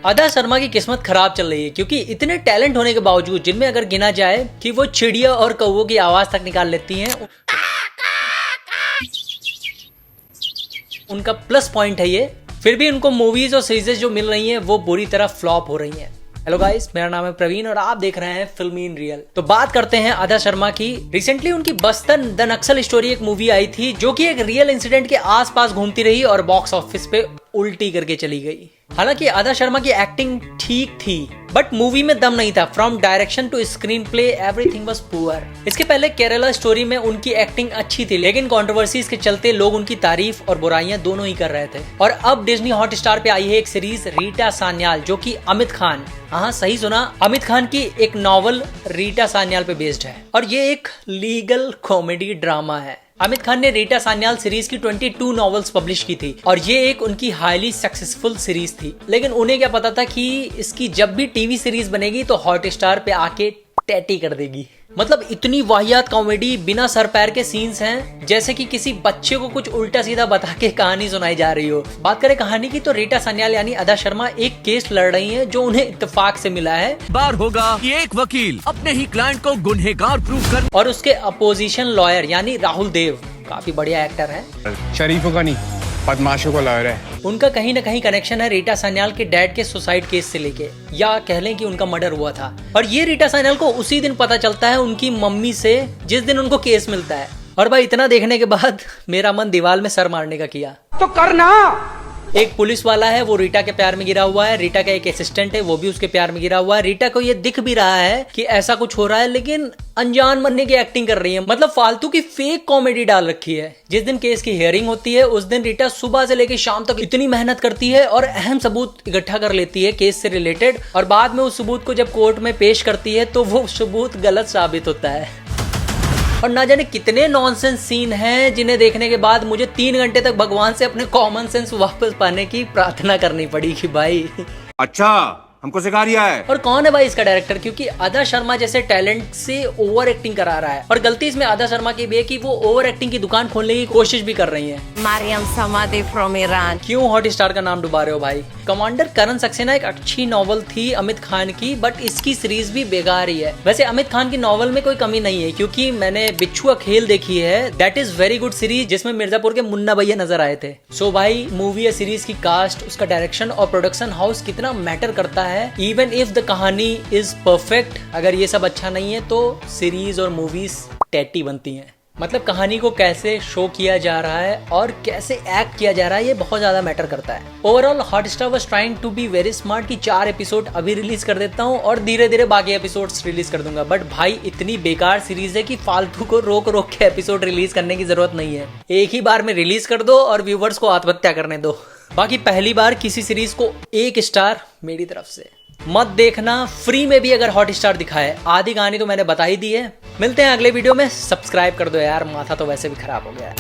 आदा शर्मा की किस्मत खराब चल रही है क्योंकि इतने टैलेंट होने के बावजूद, जिनमें अगर गिना जाए कि वो चिड़िया और कौवों की आवाज तक निकाल लेती हैं, उनका प्लस पॉइंट है ये, फिर भी उनको मूवीज और सीरीज जो मिल रही हैं वो बुरी तरह फ्लॉप हो रही हैं। हेलो गाइस, मेरा नाम है प्रवीण और आप देख रहे हैं फिल्मी इन रियल। तो बात करते हैं आदा शर्मा की। रिसेंटली उनकी बस्तर द नक्सल स्टोरी एक मूवी आई थी जो कि एक रियल इंसिडेंट के आसपास घूमती रही और बॉक्स ऑफिस पे उल्टी करके चली गई। हालांकि आदा शर्मा की एक्टिंग ठीक थी बट मूवी में दम नहीं था। From direction to screenplay everything was poor. इसके पहले केरला स्टोरी में उनकी एक्टिंग अच्छी थी, लेकिन कंट्रोवर्सीज के चलते लोग उनकी तारीफ और बुराइयां दोनों ही कर रहे थे। और अब डिज्नी हॉटस्टार पे आई है एक सीरीज रीटा सान्याल, जो कि अमित खान, हाँ सही सुना, अमित खान की एक नॉवल रीटा सान्याल पे बेस्ड है और ये एक लीगल कॉमेडी ड्रामा है। अमित खान ने रीटा सान्याल सीरीज की 22 नॉवेल्स पब्लिश की थी और ये एक उनकी हाईली सक्सेसफुल सीरीज थी। लेकिन उन्हें क्या पता था कि इसकी जब भी टीवी सीरीज बनेगी तो हॉटस्टार पे आके टैटी कर देगी। मतलब इतनी वाहियात कॉमेडी, बिना सर पैर के सीन्स हैं, जैसे कि किसी बच्चे को कुछ उल्टा सीधा बता के कहानी सुनाई जा रही हो। बात करें कहानी की तो रीटा सान्याल यानी आदा शर्मा एक केस लड़ रही हैं जो उन्हें इत्तेफाक से मिला है। बार होगा कि एक वकील अपने ही क्लाइंट को गुनहगार प्रूव कर, और उसके अपोजिशन लॉयर यानी राहुल देव, काफी बढ़िया एक्टर है, शरीफों का नहीं बदमाशों को लॉयर है। उनका कहीं ना कहीं कनेक्शन है रीटा सान्याल के डैड के सुसाइड केस से लेके, या कह लें कि उनका मर्डर हुआ था। और ये रीटा सान्याल को उसी दिन पता चलता है उनकी मम्मी से जिस दिन उनको केस मिलता है। और भाई इतना देखने के बाद मेरा मन दीवार में सर मारने का किया। तो करना। एक पुलिस वाला है, वो रीटा के प्यार में गिरा हुआ है। रीटा का एक असिस्टेंट है, वो भी उसके प्यार में गिरा हुआ है। रीटा को ये दिख भी रहा है कि ऐसा कुछ हो रहा है, लेकिन अनजान बनने की एक्टिंग कर रही है। मतलब फालतू की फेक कॉमेडी डाल रखी है। जिस दिन केस की हियरिंग होती है उस दिन रीटा सुबह से लेकर शाम तक इतनी मेहनत करती है और अहम सबूत इकट्ठा कर लेती है केस से रिलेटेड, और बाद में उस सबूत को जब कोर्ट में पेश करती है तो वो सबूत गलत साबित होता है। और ना जाने कितने नॉनसेंस सीन हैं जिन्हें देखने के बाद मुझे 3 घंटे तक भगवान से अपने कॉमन सेंस वापस पाने की प्रार्थना करनी पड़ी कि भाई अच्छा हमको सिखा रिया है। और कौन है भाई इसका डायरेक्टर, क्योंकि आदा शर्मा जैसे टैलेंट से ओवर एक्टिंग करा रहा है। और गलती इसमें आदा शर्मा की भी है कि वो ओवर एक्टिंग की दुकान खोलने की कोशिश भी कर रही है। Maryam Samadi from Iran. क्यों हॉटस्टार का नाम डुबा रहे हो भाई। कमांडर करण सक्सेना एक अच्छी नॉवल थी अमित खान की, बट इसकी सीरीज भी बेकार ही है। वैसे अमित खान की नॉवल में कोई कमी नहीं है, क्योंकि मैंने बिच्छू का खेल देखी है, that is very good series, जिसमें मिर्जापुर के मुन्ना भैया नजर आए थे। सो भाई मूवी या सीरीज की कास्ट, उसका डायरेक्शन और प्रोडक्शन हाउस कितना मैटर करता है। इवन इफ द कहानी इज परफेक्ट, अगर ये सब अच्छा नहीं है तो सीरीज और मूवीज टैटी बनती हैं। मतलब कहानी को कैसे शो किया जा रहा है और कैसे एक्ट किया जा रहा है, ये बहुत ज्यादा मैटर करता है। Overall Hotstar was trying to be very smart कि 4 एपिसोड अभी रिलीज कर देता हूँ और धीरे धीरे बाकी एपिसोड्स रिलीज कर दूंगा। बट भाई इतनी बेकार सीरीज है कि फालतू को रोक रोक के एपिसोड रिलीज करने की जरूरत नहीं है। एक ही बार में रिलीज कर दो और व्यूवर्स को आत्महत्या करने दो। बाकी पहली बार किसी सीरीज को 1 स्टार मेरी तरफ से। मत देखना, फ्री में भी अगर हॉटस्टार दिखाए। आधी कहानी तो मैंने बता ही दी है। मिलते हैं अगले वीडियो में। सब्सक्राइब कर दो यार, माथा तो वैसे भी खराब हो गया है।